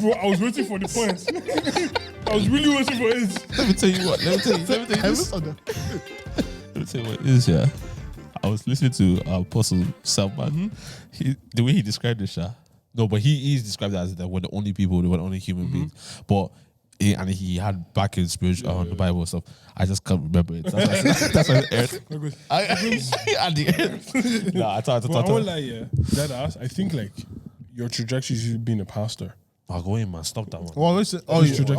Bro, I was waiting for the point. I was really waiting for it. Let me tell you what. Let me tell you this. Let me tell you what it is, yeah. I was listening to Apostle Salman. The way he described it, no, but he's described it as that we're the only people, they were the only human beings. But he had back in spiritual on the Bible and stuff. I just can't remember it. That's why Earth. At the end. Nah, I won't lie, yeah. That ass. I think like your trajectory is being a pastor. I'll go in, man. Stop that one. Well,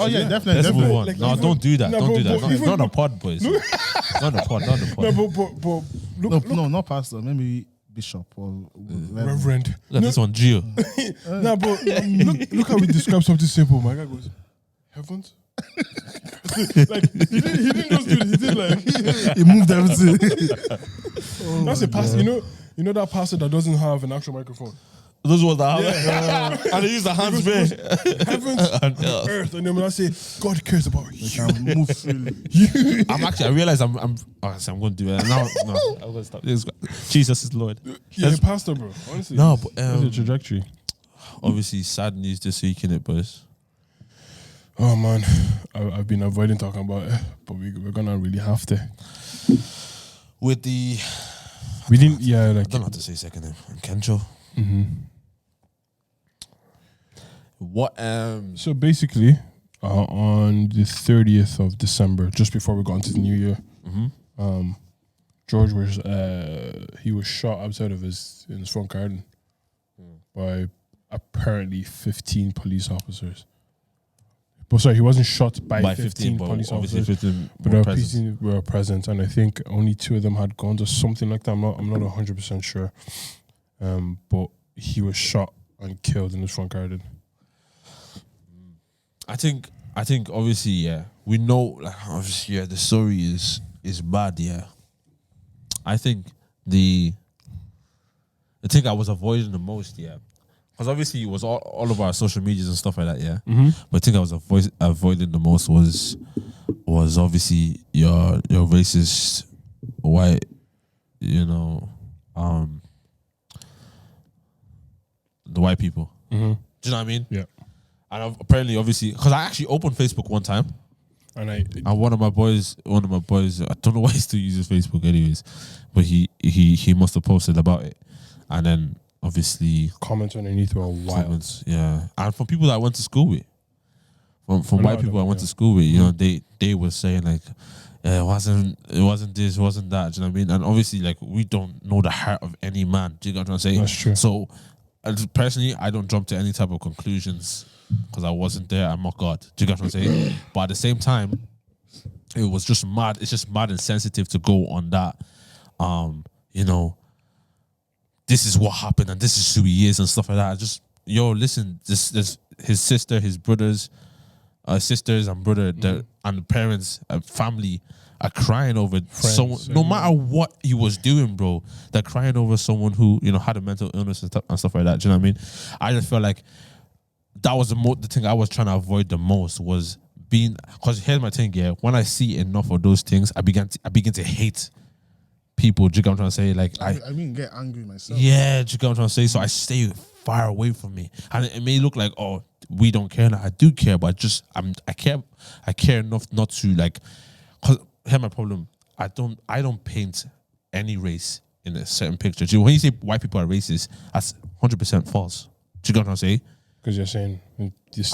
yeah, definitely. Let's move on. Like, no, don't do that. Don't do that. but Not a pod, boys. Not a pod. Not a pod. No, but look, No, not pastor. Maybe bishop or Reverend. Look at this one, Gio. Nah, but look how we describe something simple. My guy goes, heavens. Like he didn't just do it. He did like he moved everything. That's a pastor. You know that pastor that doesn't have an actual microphone. Those ones that have and they use the hands, man. Heavens and earth, and then when I say God cares about you, Move freely. I realize I'm going to do it now. No, I'm going to stop. Jesus is Lord. Yeah, pastor, bro. Honestly, No, but what's the trajectory? obviously sad news this week in it, boys. Oh man, I've been avoiding talking about it, but we're gonna really have to. With the We didn't, yeah, like I don't know how to say second name. Kencho. What So basically, on the 30th of December, just before we got into the new year, George was he was shot outside of in his front garden by apparently 15 police officers. But sorry, he wasn't shot by 15 police officers. 15 But 15 were present, and I think only 2 of them had guns or something like that. I'm not 100% sure. But he was shot and killed in his front garden. I think obviously, yeah, we know, like, obviously, yeah, the story is bad, yeah. I think the thing I was avoiding the most, yeah, because obviously it was all of our social medias and stuff like that, yeah. But the thing I was avoiding the most was obviously your racist white, the white people. Do you know what I mean? Yeah. And apparently, obviously, because I actually opened Facebook one time, And one of my boys, I don't know why he still uses Facebook, anyways, but he must have posted about it, and then obviously comments underneath were wild. comments, yeah, and from people that I went to school with, from white people I went to school with, they were saying like, it wasn't this, wasn't that. Do you know what I mean? And obviously, like, we don't know the heart of any man. Do you get what I'm trying to say? That's true. So, personally, I don't jump to any type of conclusions because I wasn't there. I'm not God. Do you get what I'm saying? But at the same time, it was just mad. It's just mad and sensitive to go on that. This is what happened and this is who he is and stuff like that. Just, listen, this his sister, his brothers, sisters and brother, and the parents, family are crying over someone. No matter what he was doing, bro, they're crying over someone who had a mental illness and stuff like that. Do you know what I mean? I just felt like that was the thing I was trying to avoid the most was being. Because here's my thing, yeah. When I see enough of those things, I begin to hate people. Do you get what I'm trying to say? Like I mean, get angry myself. Yeah, do you get what I'm trying to say? So I stay far away from me, and it may look like, oh, we don't care. Like, I do care, but I care enough not to like. Cause here's my problem. I don't paint any race in a certain picture. When you say white people are racist, that's 100% false. Do you get what I'm saying? Because you're saying I'm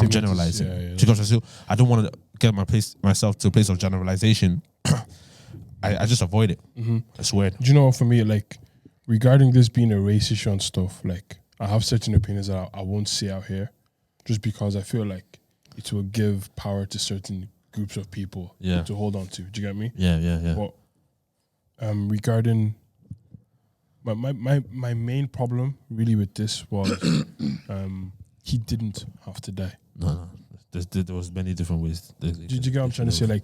generalizing. Do you get what I'm saying? I don't want to get myself to a place of generalization. I just avoid it. I swear. Do you know, for me, like, regarding this being a race issue and stuff, like, I have certain opinions that I won't say out here just because I feel like it will give power to certain groups of people to hold on to. Do you get me? Yeah. But regarding my main problem really with this was he didn't have to die. No. There was many different ways. Did you get what I'm trying to say? Like,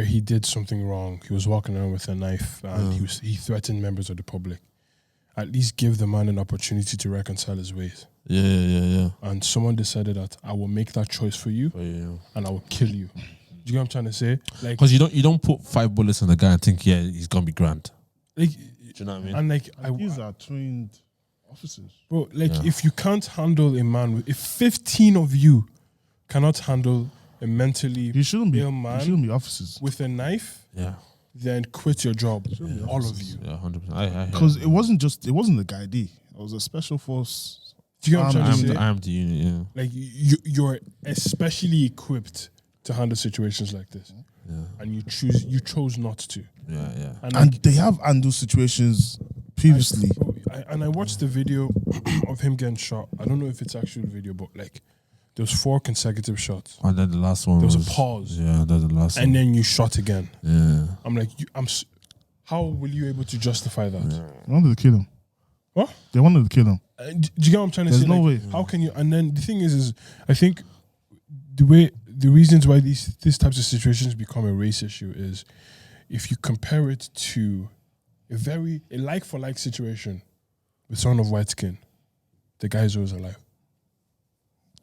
he did something wrong. He was walking around with a knife and he threatened members of the public. At least give the man an opportunity to reconcile his ways. Yeah. And someone decided that I will make that choice for you and I will kill you. Do you get what I'm trying to say? Like, because you don't put 5 bullets in the guy and think, yeah, he's gonna be grand. Like, do you know what I mean? And like, These are trained Officers. Bro, like if you can't handle a man, if 15 of you cannot handle a mentally You shouldn't be. ill You man shouldn't be officers. with a knife, Yeah. then quit your job. All of you. Yeah, 100%. Because it wasn't the guy D. It was a special force. Do you get what I'm trying to say? I am the unit, yeah. Like you're especially equipped to handle situations like this, and you chose not to. Yeah. And like, they have handled situations previously. I watched the video of him getting shot. I don't know if it's actual video, but like there was 4 consecutive shots, And then the last one there was was a pause, Yeah, that's the last and one. then you shot again. Yeah. I'm like, how will you able to justify that? They wanted to kill him. What? They wanted to kill him. Do you get what I'm trying to There's say? no Like, way. How can you? And then the thing is I think the reasons why these types of situations become a race issue is if you compare it to a like for like situation with someone of white skin, the guy is always alive.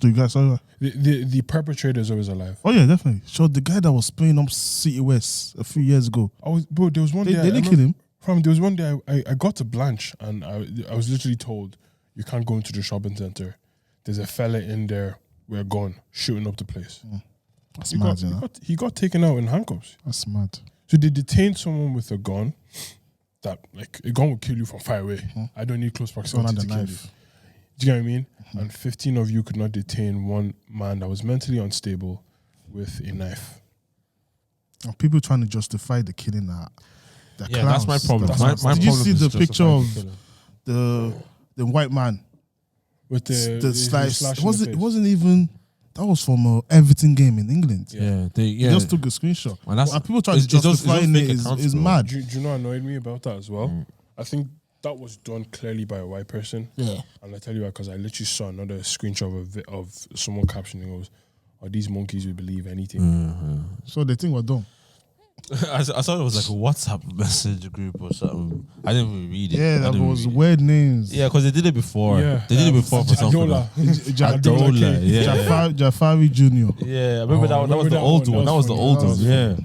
Do you guys saw that? The perpetrator is always alive. Oh yeah, definitely. So the guy that was spraying up City West a few years ago, Bro, there was one they day didn't kill him. There was one day I got to Blanche and I was literally told you can't go into the shopping center. There's a fella in there. We're gone shooting up the place. That's mad, you know. He got taken out in handcuffs. That's mad. So they detained someone with a gun. That like a gun will kill you from far away. I don't need close proximity Gun to and a kill you. knife. Do you get what I mean? And 15 of you could not detain one man that was mentally unstable with a knife. And people trying to justify the killing are Yeah, that's my problem. That's My did you problem see is the justifying picture of killing. the white man? With The slice. slash It in the face. wasn't even. That was from a Everton game in England. Yeah, He just took a screenshot. And that's- And people trying to it's just- it's justify just it fake is accounts, bro. mad. Do you know what annoyed me about that as well? I think that was done clearly by a white person. Yeah. And I tell you why, because I literally saw another screenshot of someone captioning goes, "Are these monkeys will believe anything?" So they think we're dumb. I thought it was like a WhatsApp message group or something. I didn't even read it. Yeah, I that didn't was read it. weird names. Yeah, because they did it before. Yeah. They did it before for something. Jadola. Jadola, yeah. Jafari Jr. Yeah, I remember that. That was remember the that old one. one. That That was was the funny. old That one. was Yeah,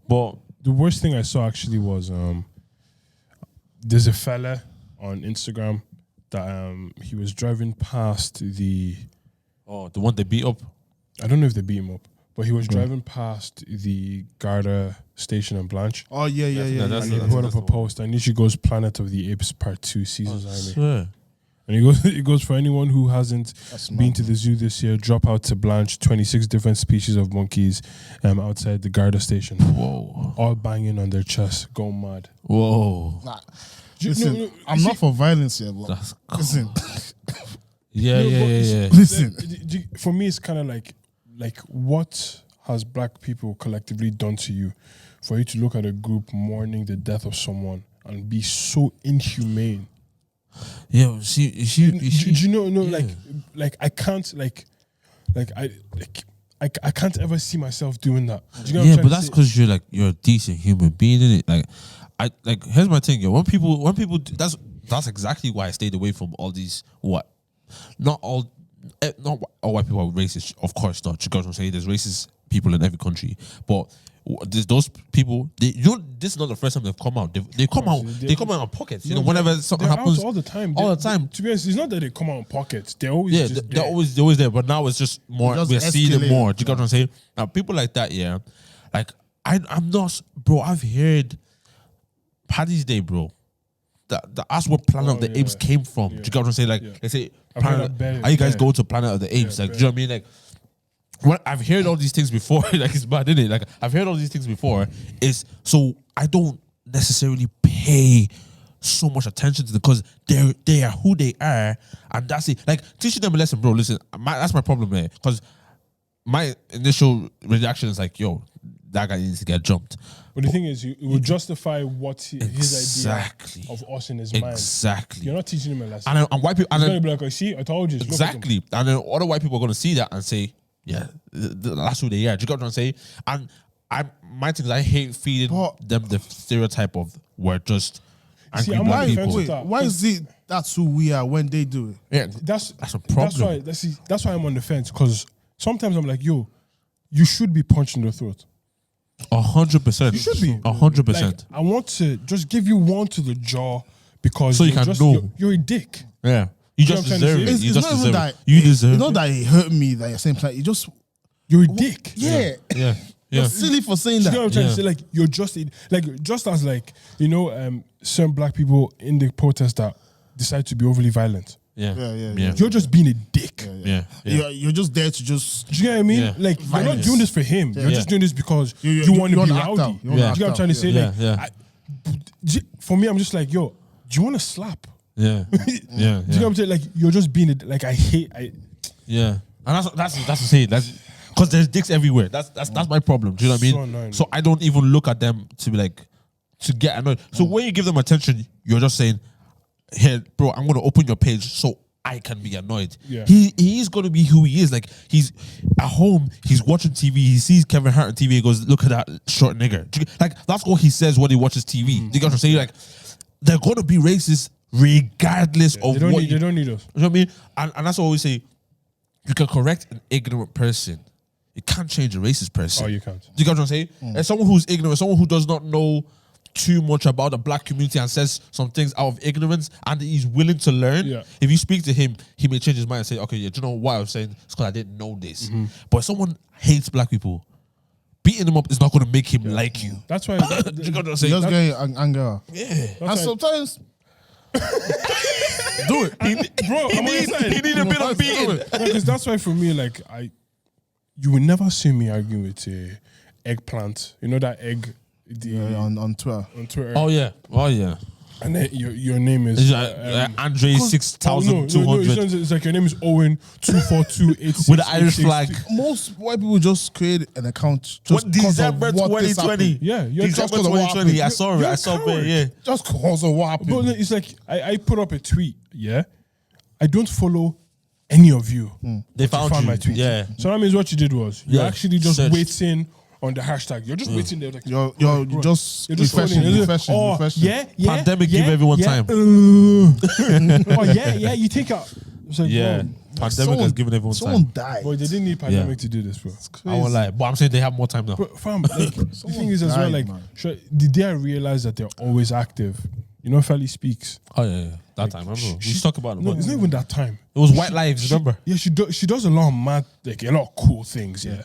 but The worst thing I saw actually was there's a fella on Instagram that he was driving past the the one they beat up. I don't know if they beat him up, but he was driving past the Garda station in Blanche. Oh yeah. that's- And he put up a post, and she goes Planet of the Apes Part 2 Caesar's Army. Swear. And he goes for anyone who hasn't been to the zoo this year, drop out to Blanche, 26 different species of monkeys outside the Garda station. Whoa, All banging on their chest, going mad. whoa. Listen, I'm not for violence here, but That's listen, Yeah. listen. For me, it's kind of like what has black people collectively done to you for you to look at a group mourning the death of someone and be so inhumane? Yeah, Do you know? No, like I can't I can't ever see myself doing that. Do you know what I'm Yeah, trying but to that's say? because you're a decent human being, in it. Here's my thing, yo. When people that's exactly why I stayed away from all these not all white people are racist, of course not. You guys don't say there's racist people in every country, but there's those people. This is not the first time they've come out. They come out. They come out in pockets. You know, whenever something they're happens, out all the time. all the time. To be honest, it's not that they come out in pockets. They're always Yeah, just they're there. always there. But now it's just more. Just We're seeing it escalating. more. Do you get what I'm saying? Now people like that, yeah. Like I'm not, bro. I've heard Paddy's Day, bro. That's where Planet of the Apes came from. Do you get what I'm saying? Like they say, I've heard Planet, that are you guys bear. going to Planet of the Apes? Like, do you know what I mean? Like, when I've heard all these things before. Like, it's bad, isn't it? Like, I've heard all these things before. So I don't necessarily pay so much attention to them because they are who they are, and that's it. Like, teaching them a lesson, bro. Listen, that's my problem there. Because my initial reaction is like, yo, that guy needs to get jumped. But the thing is, it will justify what his Exactly. idea of us in his mind. Exactly. You're not teaching him a lesson. And white people, He's and gonna then, be like, "I see, I told you." Look at him." exactly. And then other white people are going to see that and say, yeah, that's who they are. Do you get what I'm saying? And my thing is, I hate feeding them the stereotype of we're just See, angry I'm black on the fence people. with that. Why is it that's who we are when they do it? Yeah, That's a problem. That's why I'm on the fence, because sometimes I'm like, yo, you should be punched in the throat. 100%. You should be. 100%. Like, I want to just give you one to the jaw because So you you're can just, know. you're a dick. Yeah. You know just what I'm trying to deserve say? it. You It's just not even deserve that. it. You deserve It's not it. that it hurt me. That at the same time, it just You're a dick. yeah. Yeah. You're Yeah. silly for saying You know what I'm that. trying Yeah. to say? Like you're just like just as like certain black people in the protest that decide to be overly violent. Yeah. Yeah. You're just being a dick. Yeah. You're just there to just. Do you get what I mean? Yeah. Like you're not Violence. doing this for him. You're Yeah. just doing this because You- you you- want to you be wanna act rowdy. out. You Do wanna you act get what I'm out. trying to say? Yeah, Like, yeah. for me, I'm just like, yo, do you want to slap? Yeah. Yeah. Do you know what I'm saying? Like you're just being like Yeah, and that's to say that's because there's dicks everywhere. That's my problem. Do you know what I So mean? annoying, So I don't even look at them to be like to get annoyed. So when you give them attention, you're just saying, "Here, bro, I'm gonna open your page so I can be annoyed." Yeah. He is gonna be who he is. Like he's at home, he's watching TV. He sees Kevin Hart on TV. He goes, "Look at that short nigger." Like that's what he says when he watches TV. Do you get what I'm saying? Like they're gonna be racist regardless of what. they don't need us. You know what I mean? And that's what I always say. You can correct an ignorant person. You can't change a racist person. Oh, you can't. Do you get what I'm saying? And someone who's ignorant, someone who does not know too much about the black community and says some things out of ignorance and he's willing to learn. Yeah. If you speak to him, he may change his mind and say, okay, yeah, do you know why I was saying it's because I didn't know this. But if someone hates black people, beating him up is not going to make him like you. That's why. Do you get what I'm You're saying? just getting anger. Yeah. And why- sometimes Do it. Bro, He I'm needs outside. a bit of beating. Because that's why for me, like you will never see me arguing with eggplant. You know that egg on Twitter. on Twitter. Oh, yeah. Oh, yeah. And then your name It's is like, Andre no, 6200 it's like your name is Owen 24286 with the Irish flag. Most white people just create an account just What, 'cause of December what this 2020? happened. Yeah, you're Just December 'cause of what 2020. I happened. saw it. You're I a saw coward. it. Yeah. Just cause of what happened. But it's like I put up a tweet. Yeah, I don't follow any of you. They But you found you. my tweet. Yeah. So that means what you did was you're Yeah, actually just searched. waiting on the hashtag. You're just waiting there. Like You're bro, just you're just refreshing, scrolling. refreshing. Yeah. Pandemic give everyone time. Oh yeah. You take out. It's like, Yeah. bro, Pandemic has given everyone Someone time. died. boy, they didn't need pandemic to do this, bro. I won't lie. But I'm saying they have more time now. But fam, like, the thing is as well, died, like, man. the day I realized that they're always active, you know, Feli speaks. Oh, yeah. That time. Remember? We talk about it. No, but it's not even that time. it was White Lives, remember? Yeah, she does a lot of mad, like a lot of cool things. Yeah.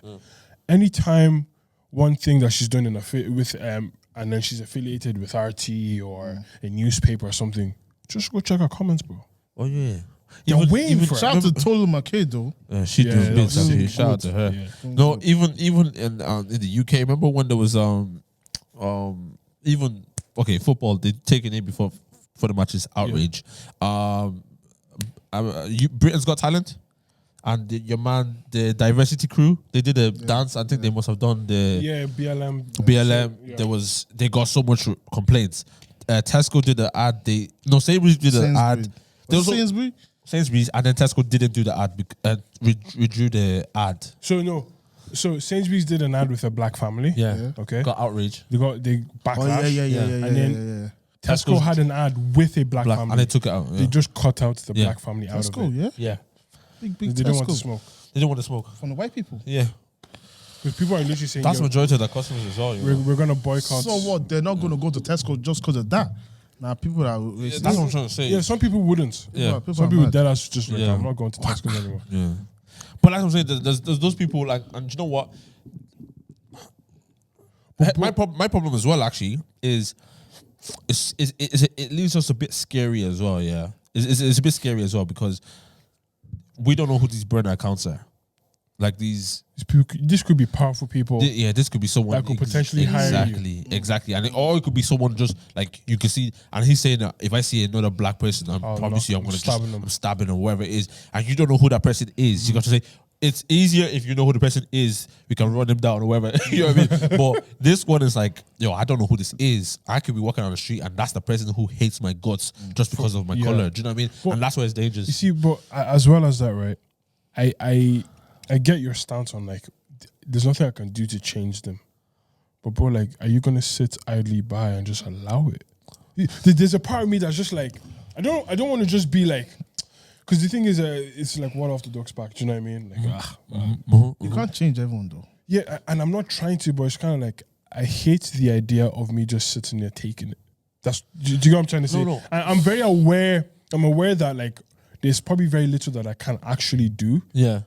Anytime one thing that she's doing with and then she's affiliated with RT or a newspaper or something, just go check her comments, bro. Oh, yeah. They're waiting for it. Shout out to Tolu McKay though. She Yeah, does that bits. was Actually. really Shout out to good. her. Yeah. No, even in the UK, remember when there was even football, they take a name before for the matches, outrage. Britain's Got Talent and your man, the diversity crew, they did a dance. I think they must have done the Yeah, BLM. BLM. Yeah. They got so much complaints. Tesco did the ad. Sainsbury's did the ad. There was Sainsbury's, and then Tesco didn't do the ad. Withdrew the ad. So Sainsbury's did an ad with a black family. Yeah. Okay. Got outrage. They backlash. Oh yeah. And then Tesco Tesco's had an ad with a black family. and they took it out. They just cut out the Yeah. black family out That's of cool, it. yeah. Yeah. Big They didn't want to Tesco. smoke. They didn't want to smoke. From the white people. Yeah. Because people are literally saying, That's yo, majority of the customers as well. You know? we're going to boycott. So what? They're not going to go to Tesco just because of that. Now people are racist. That's what I'm trying to say. Yeah, some people wouldn't. Yeah. Some people mad. dead ass just like, Yeah. I'm not going to Tesco anymore. Yeah. But like I'm saying, there's those people like, and you know what? My problem as well actually is it leaves us a bit scary as well. Yeah, it's a bit scary as well because we don't know who these burner accounts are. Like these, This could be powerful people. this could be someone That could potentially hire you. exactly, or it could be someone just like you can see, and he's saying that if I see another black person, I promise you, I'm gonna them. I'm stabbing them, whoever it is, and you don't know who that person is. You got to say it's easier if you know who the person is. We can run them down or whatever. You know what I mean? But this one is like, yo, I don't know who this is. I could be walking on the street and that's the person who hates my guts just because of my Yeah. color. Do you know what I mean? But- and that's why it's dangerous. You see, but as well as that, right? I get your stance on like, there's nothing I can do to change them. But bro, like, are you gonna sit idly by and just allow it? There's a part of me that's just like, I don't want to just be like, because the thing is, it's like water off the duck's back. Do you know what I mean? Like, You can't change everyone though. yeah, and I'm not trying to, but it's kind of like I hate the idea of me just sitting there taking it. Do you get what I'm trying to say? No. I'm very aware. I'm aware that like there's probably very little that I can actually do. Yeah.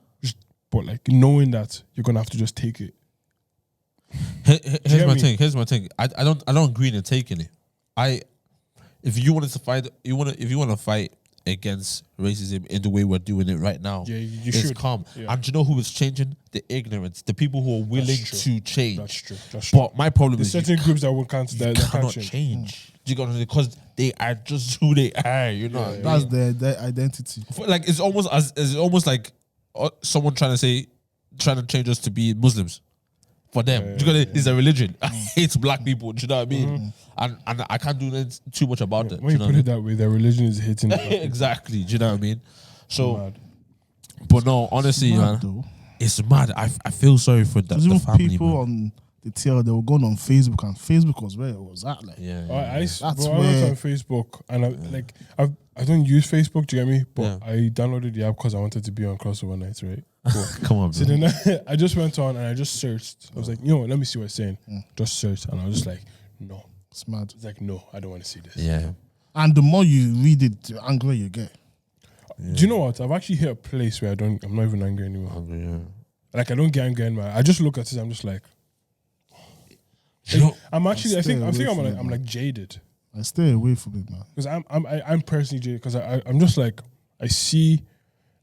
But like knowing that you're gonna have to just take it. Here's my thing. Here's my thing. I don't agree in taking it. If you wanted to fight, if you want to fight against racism in the way we're doing it right now, Yeah, you it's should. calm. Yeah. And do you know who is changing? The ignorance, the people who are willing true. to change. That's true. That's true. But my problem There's is certain groups that will can't you that cannot can't change. Do you got because they are just who they are. You know, what I mean? That's their identity. Like it's almost like someone trying to change us to be Muslims. For them, it's a religion. I hate black people. Do you know what I mean? And I can't do too much about it. When you put it that way, their religion is hitting. Exactly. Do you know what I mean? So, Mad. but no, honestly, man, Though. it's mad. I feel sorry for the Even family. people Man. on the TL, they were going on Facebook, and Facebook was where it was at. Like, Yeah. I went That's on where- Facebook and I don't use Facebook. Do you get me? But Yeah. I downloaded the app because I wanted to be on Crossover Nights, right? Cool. Come on, So bro. then I just went on and I just searched. I was like, let me see what it's saying. Just search, and I was just like, no. it's mad. It's like, no, I don't want to see this. Yeah. And the more you read it, the angrier you get. Do you know what? I've actually hit a place where I'm not even angry anymore. Yeah. Like I don't get angry anymore. I just look at it. I'm just like, You know, I'm actually. I think Stay away from it, I'm like jaded I stay away from it, man. because I'm personally jaded because I'm just like I see,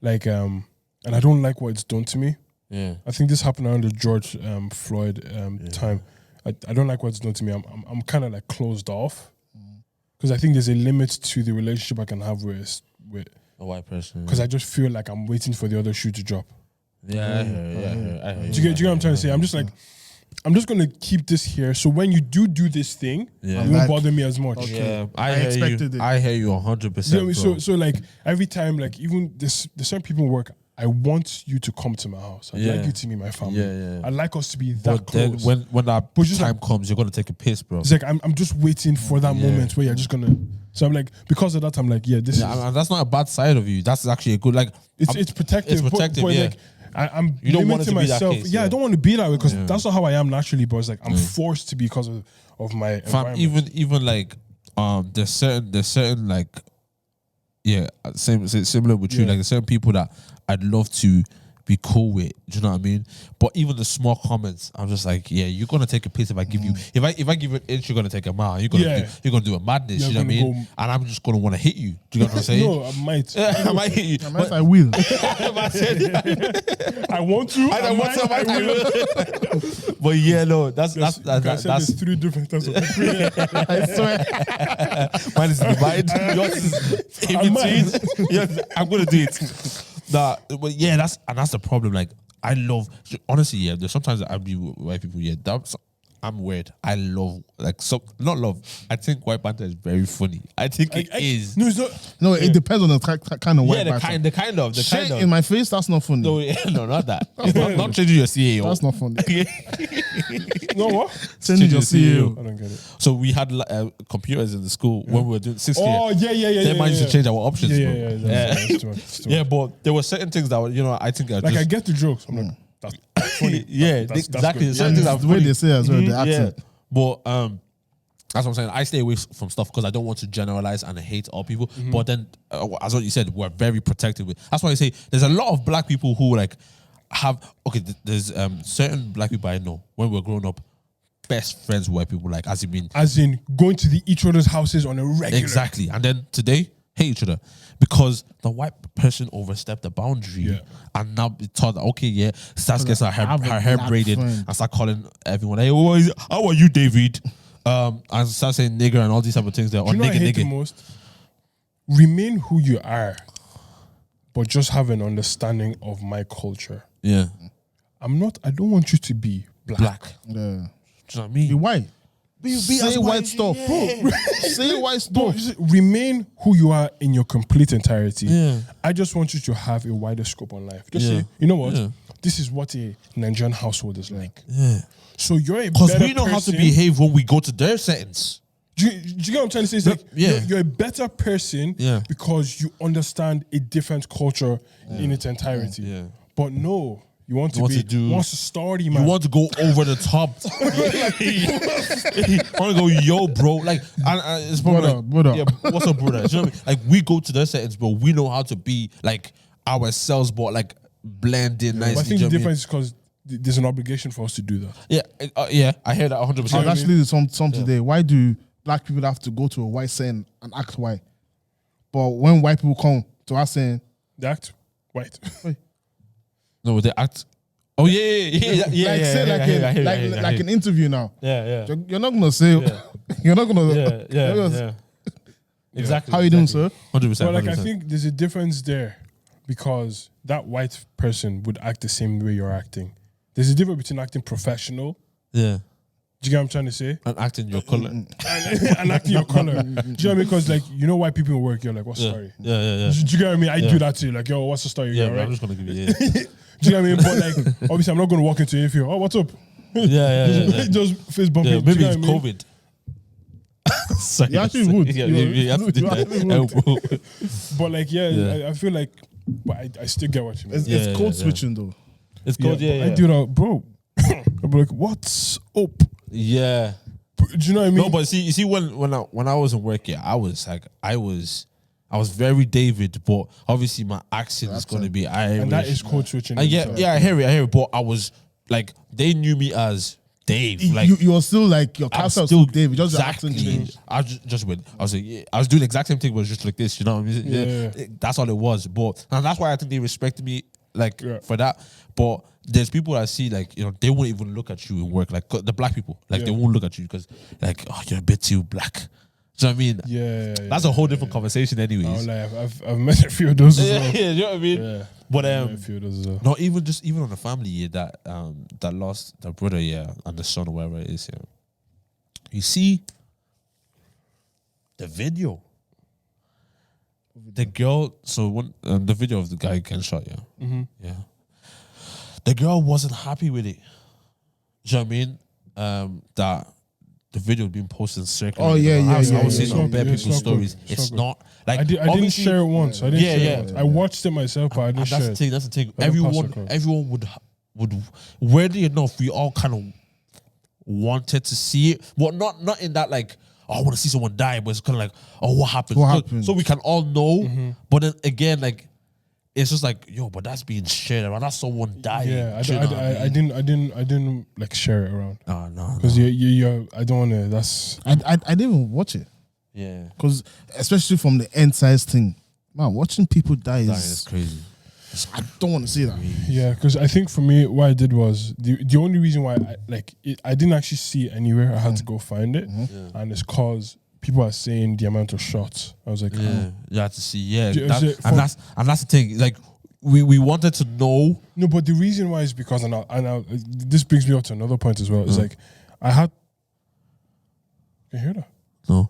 like and I don't like what it's done to me. yeah. I think this happened around the George Floyd time. I don't like what it's done to me. I'm kind of like closed off because I think there's a limit to the relationship I can have with A white person. because I just feel like I'm waiting for the other shoe to drop. Yeah, I hear you. Do you get what I'm trying to say? I'm just like, I'm just gonna keep this here. So when you do this thing, Yeah. it won't bother me as much. Yeah, I hear expected you. it. I hear you 100%. You know what I mean? bro. So like every time, like even there's certain people in work, I want you to come to my house. I'd Yeah. like you to meet my family. Yeah. I'd like us to be that But then close. when that But just time comes, you're gonna take a piss, bro. It's like I'm just waiting for that Yeah. moment where you're just gonna. So I'm like, because of that, I'm like, yeah, this is Yeah, and that's not a bad side of you. That's actually a good like. it's protective. It's protective, but yeah. like, I'm You don't want it limiting to be that myself. case, yeah, yeah. I don't want to be that way because Yeah. that's not how I am naturally. But it's like I'm forced to be because of my Fam, environment. even like there's certain like similar with you. Yeah. Like there's certain people that I'd love to be cool with. Do you know what I mean? But even the small comments, I'm just like, yeah, you're gonna take a piss if I give you if I give you an inch, you're gonna take a mile. You're gonna do a madness. You're You know what I gonna mean? And I'm just gonna want to hit you. Do you know what I'm saying? No, I might. I might hit you. Unless I will. I want to. I want to. I will. But yeah, no, that's I said that's there's 3 different types of people. I swear. mine is divided. Yours is in between. Yes, I'm gonna do it. Nah, but yeah, that's the problem. Like, I love honestly. Yeah, there's sometimes I be with white people. Yeah, I'm weird. I love not love. I think white banter is very funny. I think it is. No, it's not. No, it depends on the kind of Yeah, white the banter. kind of. Shit in my face, that's not funny. No, no, not that. not changing your CAO. That's not funny. No, what? Send your CEO. I don't get it. So we had computers in the school when we were doing 6th Oh, year. yeah. They managed to change our options. Yeah, bro. yeah, that's too much. That's too Yeah, much. but there were certain things that were, I think are Like, I just, get the jokes. I'm like, that's funny. yeah, That's exactly. good. Certain things are The way funny. they say as well, the Yeah, accent. but that's what I'm saying. I stay away from stuff because I don't want to generalize and hate all people. But then, as what you said, we're very protective. That's why I say there's a lot of black people who like have there's certain black people I know when we're growing up, best friends with white people, like as in going to each other's houses on a regular. exactly, and then today hate each other because the white person overstepped the boundary, Yeah. and now it's thought that, okay, yeah, starts getting her have a hair black braided friend. and start calling everyone, hey, how are you, David? And start saying nigger and all these type of things there, Do or you know what I hate the nigger. most? Remain who you are, but just have an understanding of my culture. Yeah, I don't want you to be black. Yeah. do you know what I Be mean? white. Say as white white, stuff. yeah. Say white Bro, stuff. just remain who you are in your complete entirety. Yeah. I just want you to have a wider scope on life. Just Yeah. say, you know what? Yeah. This is what a Nigerian household is like. Yeah, So you're a because better we know how to person. behave when we go to their settings. Do you get what I'm trying to say? It's like Yeah. you're a better person Yeah. because you understand a different culture in its entirety. Yeah. But no, You want to want be, to do- wants to start man. You want to go over the top. You want to go, yo, bro. Like, and it's probably Brother, like, brother. Yeah, what's up, brother? Do you know what I mean? Like, we go to their settings, bro. We know how to be like ourselves, but like blend in nicely. But I think do you the know what I mean? difference is because there's an obligation for us to do that. Yeah, I hear that 100%. I was actually some today. Why do black people have to go to a white saying and act white? But when white people come to us saying, They act white. No, they act. Oh yeah. like say I hear you. like an interview now. Yeah. You're not gonna say. You're not gonna. Yeah. Exactly. How you doing, sir? 100%. But like, I think there's a difference there because that white person would act the same way you're acting. There's a difference between acting professional. Yeah. Do you get what I'm trying to say? And acting your color. And acting your color. Do you know what I mean? Because like, you know why people work, you're like, what's the story? Yeah. Do you get what I mean? I do that too. Like, yo, what's the story? Yeah, Yeah, bro, right? I'm just gonna give you. Yeah. Do you know what I mean? But like, obviously, I'm not going to walk into an interview. Oh, what's up? Yeah. Just fist bumping. Yeah, Do you maybe know it's what I mean? COVID. Sorry, You actually would. Yeah, You have to do actually that. would. But like, I feel like, but I still get what you mean. It's code switching though. It's called but I do that, bro. I'm like, what's up? Yeah. Do you know what I mean? No, but you see, when I was in work, I was very David, but obviously my accent is going to be Irish. and that is code switching. I hear it. But I was like, they knew me as Dave. Like, You are still like your I was character still still David. Just your exactly. accent changed. I just went. I was like, I was doing the exact same thing, but just like this. You know what I mean? Yeah. That's all it was. But and that's why I think they respected me like Yeah. for that. But there's people I see like they won't even look at you in work. Like the black people, like they won't look at you because like you're a bit too black. Do you know what I mean? Yeah. That's a whole different conversation, anyways. I've met a few of those as well. You know what I mean? Yeah. But A few of those as well. not even on the family that lost their brother, and the son or whatever it is, You see the video. The girl, so when the video of the guy getting shot, yeah. The girl wasn't happy with it. Do you know what I mean? That the video being posted and circulating. Oh, yeah, I was yeah, seeing yeah. on It's bare not people's good. stories. It's It's not not like I didn't obviously- share it once. I didn't Yeah, share yeah. it once. I watched it myself, but I didn't And share that's the it. thing. That's the thing. I don't pass Everyone, across. everyone would. Weirdly enough, we all kind of wanted to see it. Well, not in that like, oh, I want to see someone die, but it's kind of like, oh, what happened? What So- happened? So we can all know. But then again, like, it's just like, yo, but that's being shared around. That's someone dying. Yeah, Do you know what I didn't like share it around No. because you I don't want to. That's I didn't even watch it Yeah. because especially from the end size thing, man, watching people die Dying is is crazy. I don't want to see that. yeah. Because I think for me, what I did was the only reason why I didn't actually see it anywhere. I had to go find it, and it's cause people are saying the amount of shots. I was like, Yeah, you have to see. Yeah, Is that- it and that's the thing. Like we wanted to know. no, but the reason why is because this brings me up to another point as well. It's like I had. Can you hear that? No,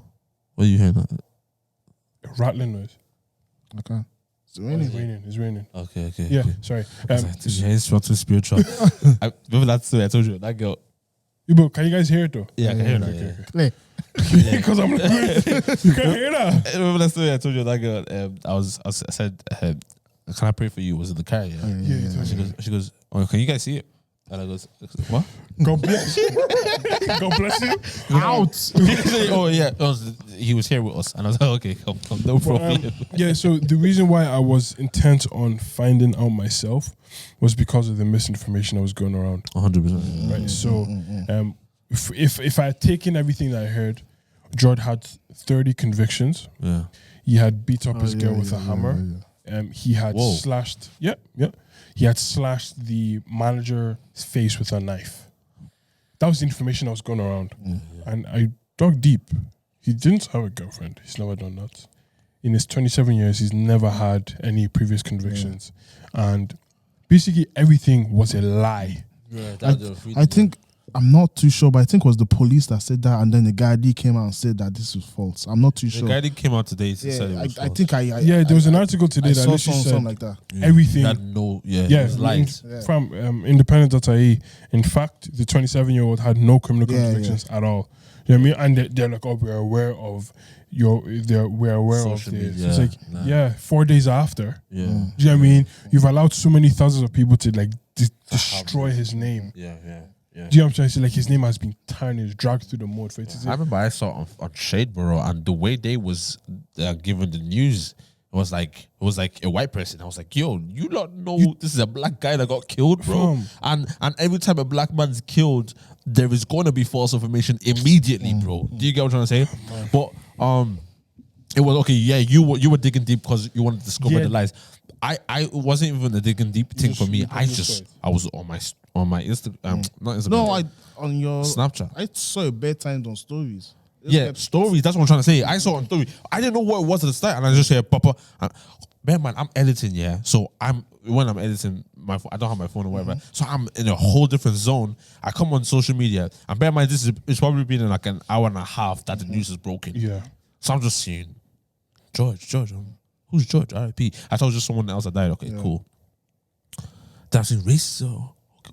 what are you hearing? A rattling noise. Okay, it's It's raining. raining. It's raining. Okay. Yeah, okay. sorry. It's not too spiritual. Remember that story I told you? That girl. But can you guys hear it though? Yeah, I can hear that. Okay, Yeah. okay. Play. Because I'm like, you can hear that. Remember that story I told you? That girl. I said, can I pray for you? Was in the car. Yeah. Yeah, you told me. She goes, oh, can you guys see it? And I goes, what? God bless you. God bless you. Out. Oh yeah, he was here with us, and I was like, okay, come, no problem. Yeah, so the reason why I was intent on finding out myself was because of the misinformation that was going around. 100%. Right. So if I had taken everything that I heard, George had 30 convictions. Yeah. He had beat up his girl with a hammer. He had Whoa. slashed. Yeah. He had slashed the manager's face with a knife. That was the information that was going around. And I dug deep. He didn't have a girlfriend. He's never done that. In his 27 years, he's never had any previous convictions. And basically everything was a lie. I think I'm not too sure, but I think it was the police that said that, and then the guy D came out and said that this was false. I'm not too The sure. guy that came out today said it Yeah, was I false. think Yeah, there was an article today I that saw literally something said like that. everything. That no, yeah, Yeah, it was lies. from independent.ie. In fact, the 27-year-old had no criminal Yeah, convictions at all. You know what I mean? And they're like, oh, we're aware of we're aware Social of this. media, It's like, nah. 4 days after. Yeah. Do you know what I mean? You've allowed so many thousands of people to like destroy his name. Yeah. Do you know what I'm trying to say? Like his name has been tarnished, dragged through the mud for it to say. I remember I saw on Shadeboro, and the way they was given the news, it was like a white person. I was like, yo, you don't know this is a black guy that got killed, bro. And every time a black man's killed, there is going to be false information immediately, bro. Do you get what I'm trying to say? But it was okay. Yeah, you were digging deep because you wanted to discover the lies. I it wasn't even a digging deep thing for me. I was on my Instagram, not Instagram. No, on your Snapchat. I saw your bedtimes on stories. Yeah, stories. That's what I'm trying to say. I saw it on story. I didn't know what it was at the start, and I just hear Papa. Man, I'm editing. Yeah, so when I'm editing my phone, I don't have my phone or whatever. So I'm in a whole different zone. I come on social media, and bear in mind it's probably been in like an hour and a half that the news is broken. Yeah. So I'm just seeing George. Who's George? R.I.P. I thought it was just someone else that died. Okay, cool. Then I'm seeing racist.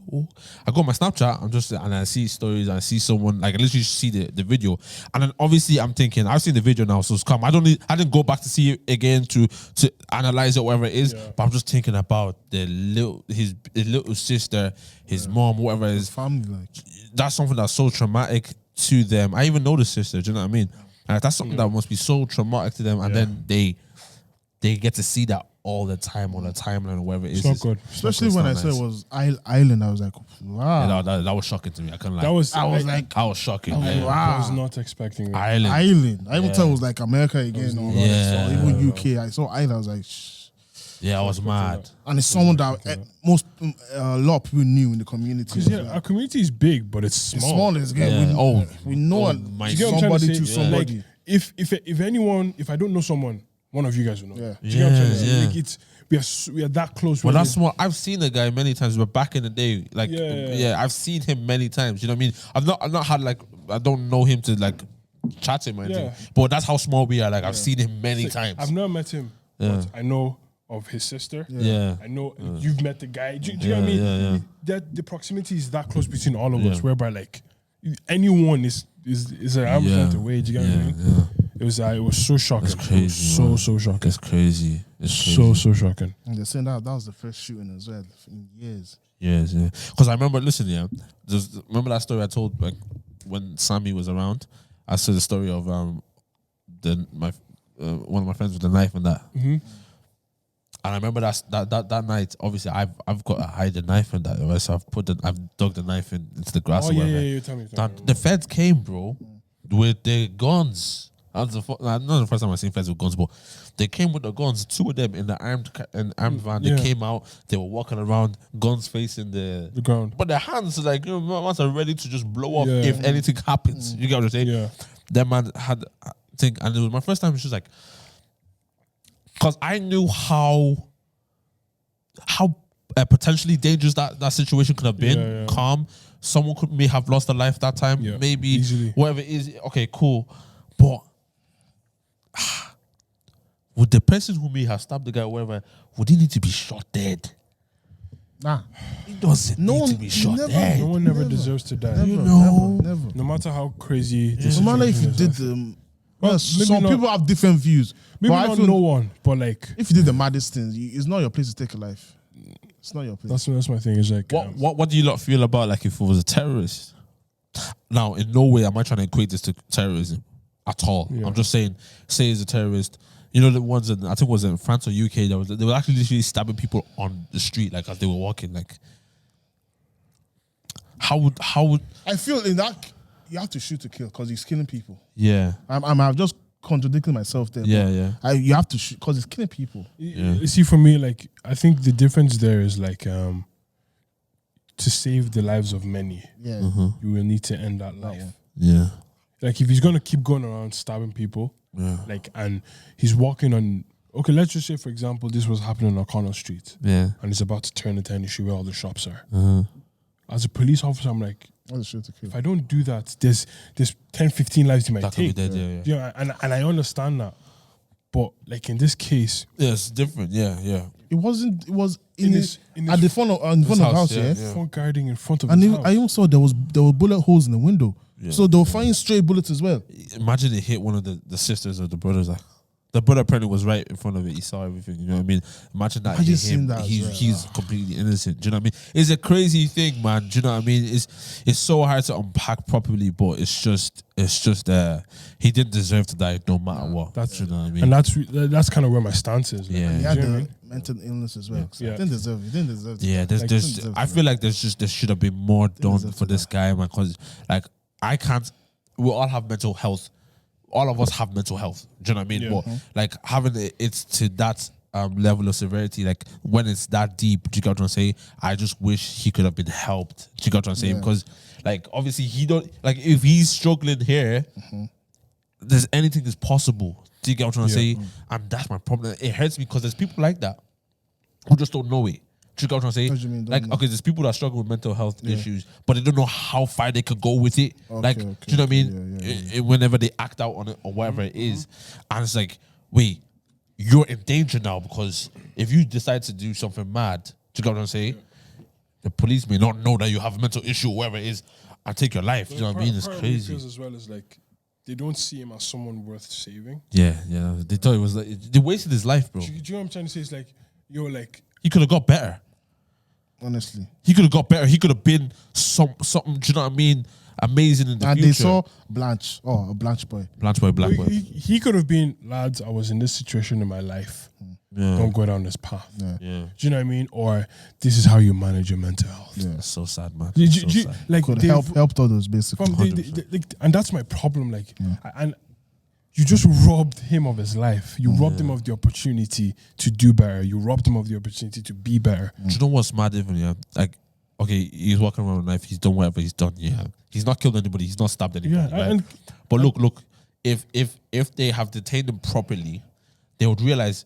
Cool. I go on my Snapchat, and I see stories, and I see someone, like I literally see the video, and then obviously I'm thinking, I've seen the video now, so it's come. I didn't go back to see it again to analyze it, whatever it is, but I'm just thinking about his little sister, his mom, whatever it is. Family, like That's something that's so traumatic to them. I even know the sister, do you know what I mean? And that's something that must be so traumatic to them, and then they get to see that all the time on the timeline or whatever it is. It's not good. Especially when I said it was Island, I was like, wow. Yeah, that was shocking to me. I can't lie. That was I was shocking. like, Yeah. wow. I was not expecting that. Island. I even thought it was like America again. Or Yeah. or even UK. I saw Island. I was like, shh. Yeah, I was mad. And it's someone that a lot of people knew in the community. Because our community is big, but it's It's small. small. It's again. Yeah. We know my You get what I'm trying to somebody say? to somebody. Like, if I don't know someone, one of you guys will know. Yeah. Do you get what I'm trying to say? Yeah. Like we are that close. Well, where that's what I've seen the guy many times. But back in the day, like, I've seen him many times. You know what I mean? I've not had like, I don't know him to like chat him or anything. But that's how small we are. Like, I've seen him many times. I've never met him, but I know of his sister. Yeah. I know you've met the guy. Do you know what I mean? That the proximity is that close between all of us, whereby like anyone is an arm's length away. Do you get what I mean? It was so shocking. It's crazy. So shocking. It's crazy. It's crazy. So shocking. And they're saying that was the first shooting as well in years. Yes, yeah. Because I remember, remember that story I told, like when Sammy was around. I said the story of one of my friends with the knife and that. And I remember that night. Obviously, I've got to hide the knife and that. Right? So I've dug the knife into the grass. Oh or yeah, whatever. yeah. Tell me. The feds came, bro, with their guns. That was not the first time I've seen feds with guns, but they came with the guns. Two of them in the armed van. They came out. They were walking around, guns facing the ground. But their hands, like, ones are ready to just blow off if anything happens. You get what I'm saying? Yeah. That man had a thing, and it was my first time. She was like, because I knew how potentially dangerous that situation could have been. Yeah. Calm. Someone may have lost a life that time. Yeah, Maybe easily. whatever it is. Okay, cool. But would the person who may have stabbed the guy or whatever, would he need to be shot dead? Nah. He doesn't need to be shot dead. No one never deserves to die. Never. No matter how crazy. No matter if you did some not- people have different views. Maybe but I not feel no one, but like if you did the maddest things, it's not your place to take a life. It's not your place. that's my thing. Is like What do you lot feel about like if it was a terrorist? Now, in no way am I trying to equate this to terrorism at all. Yeah. I'm just saying, say he's a terrorist. You know the ones in, I think it was in France or UK, they were actually literally stabbing people on the street like as they were walking. Like, how would I feel in that you have to shoot to kill because he's killing people. yeah I'm just contradicting myself there. yeah You have to shoot because he's killing people. You see, for me, like I think the difference there is like to save the lives of many, Yeah. you will need to end that life. yeah Like if he's gonna keep going around stabbing people, like and he's walking on. Okay, let's just say for example this was happening on O'Connell Street, yeah and it's about to turn into an issue where all the shops are. As a police officer, I'm like, That's a shoot to kill. if I don't do that, there's 10, 15 lives you might that could be take. dead yeah You know, and I understand that, but like in this case, yeah it's different yeah It wasn't. It was In in his- in at his- the front of the house. Yeah. front guarding in front of And his even, house. I even saw there were bullet holes in the window. So they were firing straight bullets as well. Imagine it hit one of the sisters or the brothers. Like The brother apparently was right in front of it. He saw everything. You know what I mean? Imagine that. Imagine him, seeing that as well. he's completely innocent. Do you know what I mean? It's a crazy thing, man. Do you know what I mean? It's so hard to unpack properly, but it's just he didn't deserve to die no matter what. That's, you know what I mean? and that's kind of where my stance is. Like, Yeah. He do had you know what I the mean? mental illness as well. So Yeah. He didn't deserve it. Yeah, Like, didn't there's deserve I it. feel like there should have been more done deserve for to this guy, man. Because like I can't. We all have mental health. All of us have mental health. Do you know what I mean? Yeah. But like having it's to that level of severity, like when it's that deep, do you get what I'm trying to say? I just wish he could have been helped. Do you get what I'm saying? Yeah. Because like obviously he don't like if he's struggling here, there's anything is possible. Do you get what I'm trying to say? And that's my problem. It hurts me because there's people like that who just don't know it. Do you get what I'm saying? What do you mean, don't Like, know? okay, there's people that struggle with mental health issues, but they don't know how far they could go with it. Like, do you know what I mean? Yeah. Whenever they act out on it or whatever it is, and it's like, wait, you're in danger now because if you decide to do something mad, do you get what I'm saying? The police may not know that you have a mental issue, whatever it is, and take your life. You know what I mean? It's Part of me crazy. feels as well as like they don't see him as someone worth saving. Yeah. They thought it was like they wasted his life, bro. Do you know what I'm trying to say? It's like you're like He could have got better. Honestly. He could have got better. He could have been something. Do you know what I mean? Amazing in the And future. they saw Blanche. Oh, a Blanche boy. Black boy. he could have been, lads, I was in this situation in my life. Yeah. Don't go down this path. Yeah. Yeah. Do you know what I mean? Or this is how you manage your mental health. Yeah. That's so sad, man. Did So you- sad. like Could they've- helped others basically. from and that's my problem. Like, and you just robbed him of his life. You robbed him of the opportunity to do better. You robbed him of the opportunity to be better. Do you know what's mad even? Yeah, like okay, he's walking around with a knife. He's done whatever he's done. Yeah, he's not killed anybody. He's not stabbed anybody. Yeah, right? and But look, if they have detained him properly, they would realize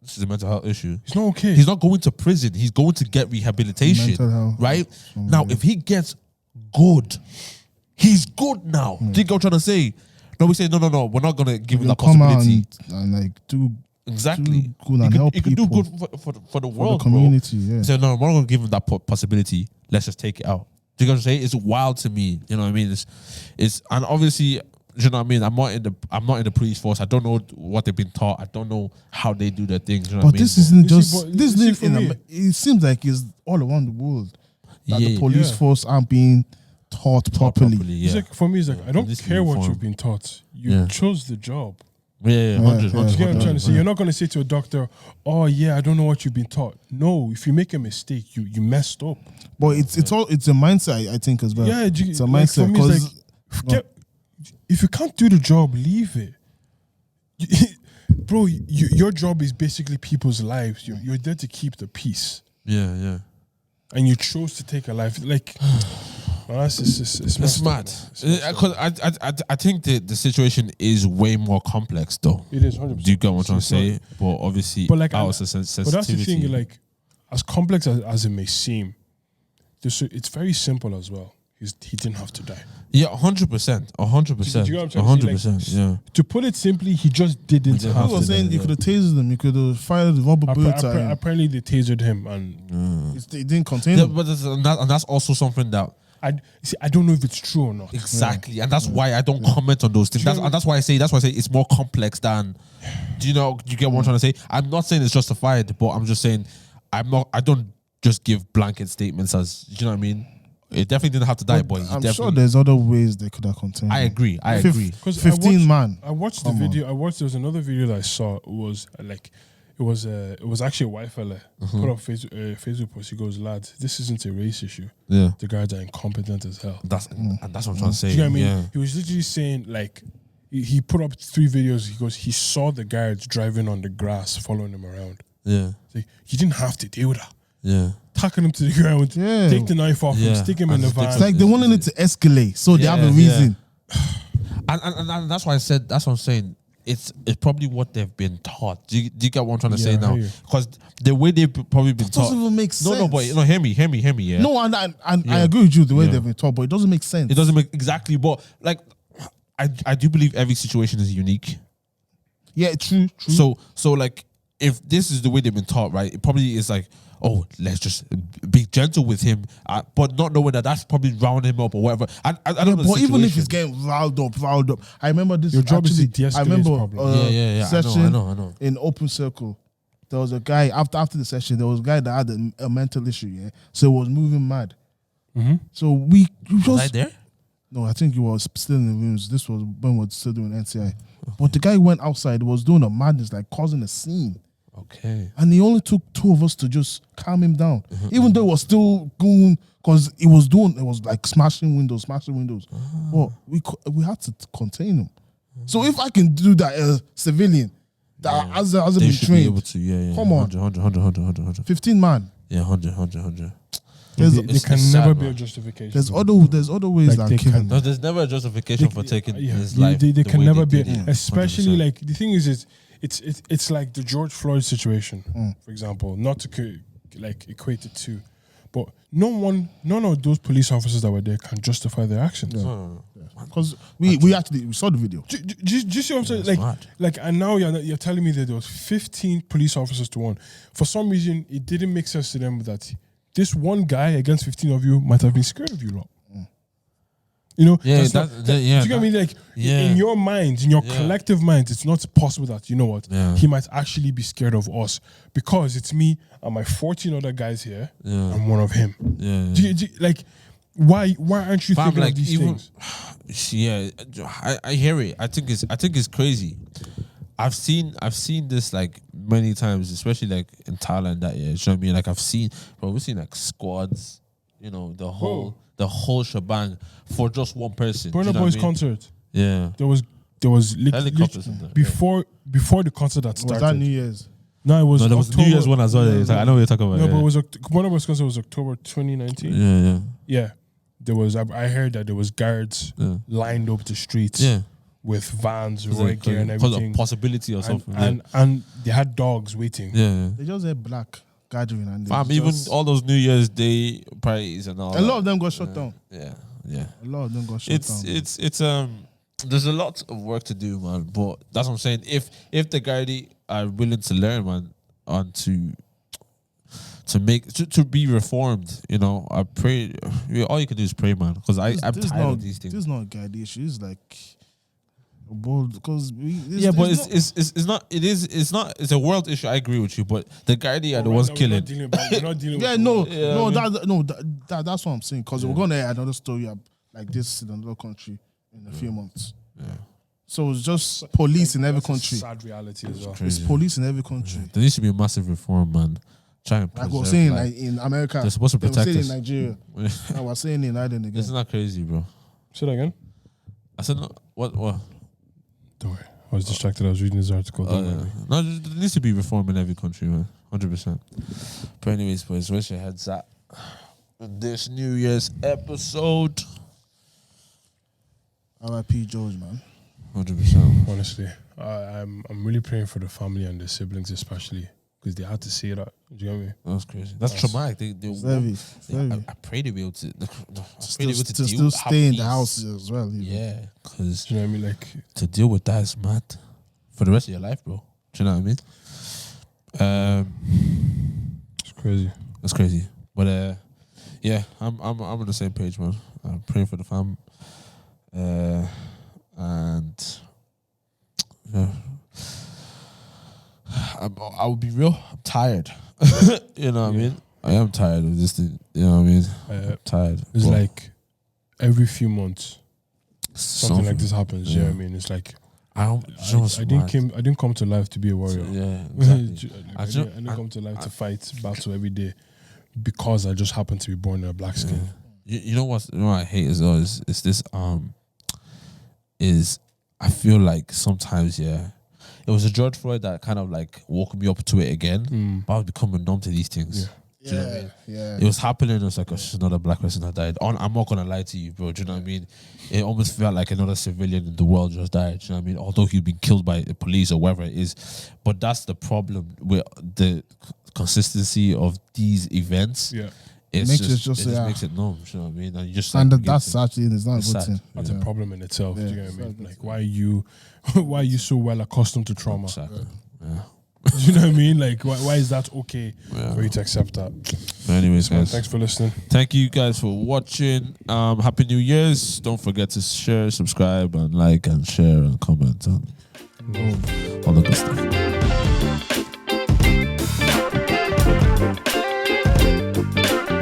this is a mental health issue. it's not okay. He's not going to prison. He's going to get rehabilitation. Mental health. Right? Now, if he gets good, he's good now. Do you get what I'm trying to say? No, we say, no, we're not going to give him He'll that come out possibility. and like do Exactly. do good and help he could do people. good for the for world, the community. Yeah. So no, we're not going to give him that possibility. Let's just take it out. Do you get what I'm saying? It's wild to me. You know what I mean? It's and obviously, you know what I mean? I'm not in the police force. I don't know what they've been taught. I don't know how they do their things. You know But what I mean? this isn't You see, just but this you see, isn't for in me- It seems like it's all around the world that Yeah, the police yeah. force aren't being taught properly. yeah. It's like, for me, it's like I don't This is care what reform. you've been taught. You Yeah. chose the job. Yeah, 100, Yeah, Do you get what I'm 100, trying to say? You're not going to say to a doctor, "Oh yeah, I don't know what you've been taught." No, if you make a mistake, you messed up. But it's a mindset I think as well. Yeah, it's a like, for mindset me, it's because like, if you can't do the job, leave it. Bro, your job is basically people's lives. You're there to keep the peace, Yeah. and you chose to take a life. Like, well, it's messed up, mad. man. It's messed up. Because I think the situation is way more complex though. It is 100%. Do you get what I'm trying to It's not- say? But obviously, But like, out I- of sensitivity. But that's the thing, like, as complex as it may seem, it's very simple as well. He didn't have to die. Yeah, 100%, 100%, Do you know what I'm trying to say? 100%. Yeah. To put it simply, he just didn't didn't have have I was to. saying die, you yeah. could have tasered them, you could have fired the rubber bullets at him. Apparently, they tasered him, and It didn't contain Yeah, him. but that's also something that I don't know if it's true or not. exactly, and that's why I don't comment on those things. Do you know- That's why I say it's more complex than. Do you know? Do you get what I'm trying to say? I'm not saying it's justified, but I'm just saying I don't just give blanket statements as. Do you know what I mean? It definitely didn't have to die, but he I'm definitely. sure there's other ways they could have contained I him. agree. I Fif- agree. 15 man. I watched the Come on. video. There was another video that I saw. It was like, it was actually a white fella put up Facebook post. He goes, "Lads, this isn't a race issue. Yeah, The guards are incompetent as hell." that's and that's what I'm trying to say. Do you know what I mean? Yeah. He was literally saying like, he put up 3 videos. He goes, he saw the guards driving on the grass, following him around. Yeah, Like, you didn't have to do that. yeah. Tackle him to the ground, Yeah. take the knife off him, Yeah. stick him in And the stick It's van. like they wanted it to escalate, so they have a Yeah, reason. And that's why I said that's what I'm saying. It's probably what they've been taught. Do you get what I'm trying to say Yeah, I now? hear you. Because the way they've probably been It taught. doesn't even make No, sense. but hear me. Yeah. No, and I Yeah. agree with you the way Yeah. they've been taught, but it doesn't make sense. It doesn't make exactly. But like, I do believe every situation is unique. Yeah, true. So like, if this is the way they've been taught, right? It probably is like, oh, let's just be gentle with him, but not knowing that that's probably rounding him up or whatever. I don't know. But even if situation. he's getting riled up, I remember this. Your job is to actually, de-escalate I remember problem. Yeah. session I know. in open circle. There was a guy after the session. There was a guy that had a mental issue. Yeah, so he was moving mad. So we Was I just there? no. I think he was still in the rooms. This was when we were still doing NCI. But the guy went outside. Was doing a madness, like causing a scene. Okay. And he only took 2 of us to just calm him down. Even though it was still going, because it was like smashing windows. But we had to contain him. So if I can do that as a civilian, that hasn't They been should trained, be able to. Yeah. Come on. 100. 15 man. Yeah, 100. There It's can sad, never be a man. justification. There's other ways Like that they can. No, there's never a justification for taking his yeah, life. they the can way never they be, did it. especially 100%. like the thing is it's like the George Floyd situation, for example. Not to like equate it to, but none of those police officers that were there can justify their actions. No. Because we actually saw the video. Do you see what I'm saying? That's mad. And now you're telling me that there was 15 police officers to 1. For some reason, it didn't make sense to them that this one guy against 15 of you might have been scared of you lot. You know, Yeah, do you get what I mean? Like in your minds, in your collective minds, it's not possible that you know what he might actually be scared of us because it's me and my 14 other guys here and one of him. Yeah. Do you, like, why aren't you Fam, thinking like, of these even- things? Yeah, I hear it. I think it's crazy. I've seen this like many times, especially like in Thailand. That you know what I mean? Like we've seen like squads, you know, the whole shebang for just one person. Burna Do you know what Boy's I mean? concert. Yeah, There was helicopters in there. before the concert that started. Was that New Year's? No, it was. No, there was October. New Year's one as well. It's like, I know what you're talking about. No, yeah. but it was Burna Boy's concert was October 2019. Yeah. Yeah, there was. I heard that there was guards lined up the streets. Yeah. With vans, riot gear, and Because everything. of possibility or something. And they had dogs waiting. Yeah. They just had black gathering and Fam, they even just, all those New Year's Day parties and all. a lot of them got shut down. Yeah. A lot of them got shut down. It's there's a lot of work to do, man. But that's what I'm saying. If the Gardaí are willing to learn, man, and to be reformed, you know, I pray. All you can do is pray, man. Because I'm This is tired not, of these things. This is not a guide issue. It's like bold because it's a world issue. I agree with you, but the Gardaí are the ones killing. We're not dealing yeah, with no, Yeah, that's what I'm saying. Because we're gonna add another story like this in another country in a few months. Yeah. So it's just police in every That's a country. sad reality as well. It's Crazy. police in every country. There needs to be a massive reform, man. Try and Like preserve, we're saying, like, like in America, they're supposed to they were protect saying us. in Nigeria. Now we're saying in Ireland again. Isn't that crazy, bro? Say that again. I said no, what? Don't worry. I was distracted. I was reading this article. Don't worry. No, there needs to be reform in every country, man. 100%. But anyways, boys, where's your heads at? This New Year's episode. R.I.P. George, man. 100%. Honestly, I'm really praying for the family and the siblings, especially because they had to say that. Do you get me? That's crazy. That's traumatic. It's heavy. It's heavy. I pray to be able to. I pray to Still, be able to to deal, still have stay in the peace. house as well. even. Yeah, because Do you know what I mean? Like, to deal with that is mad for the rest of your life, bro. Do you know what I mean? it's crazy. That's crazy. But yeah, I'm on the same page, man. I'm praying for the fam. And yeah, I will be real. I'm tired. You know what I mean? I am tired of this thing. You know what I mean? I'm tired. It's But like every few months something like this happens. Yeah. You know what I mean? It's like I don't. You know what's I mad? didn't come to life to be a warrior. Yeah, exactly. I didn't come to life to fight battle every day because I just happened to be born in a black skin. You know what I hate as well is this is I feel like sometimes it was a George Floyd that kind of like woke me up to it again, but I was becoming numb to these things. Yeah. Do you know what I mean? Yeah. It was happening. It was like, oh, it's another black person that died. I'm not gonna lie to you, bro. Do you know what I mean? It almost felt like another civilian in the world just died. Do you know what I mean? Although he'd been killed by the police or whatever it is, but that's the problem with the consistency of these events. Yeah. It Makes just, it just, it just yeah. makes it numb. You know what I mean? And you just And like, that's actually it's not a It's good sad. thing. That's a problem in itself. Do you Yeah. know what I mean? Like, why are you so well accustomed to trauma? Exactly. Yeah. Do you know what I mean? Like, why is that okay Yeah. for you to accept that? Anyways, guys, Thanks for listening. thank you guys for watching. Happy New Year's. Don't forget to share, subscribe, and like, and share, and comment, and all the good stuff.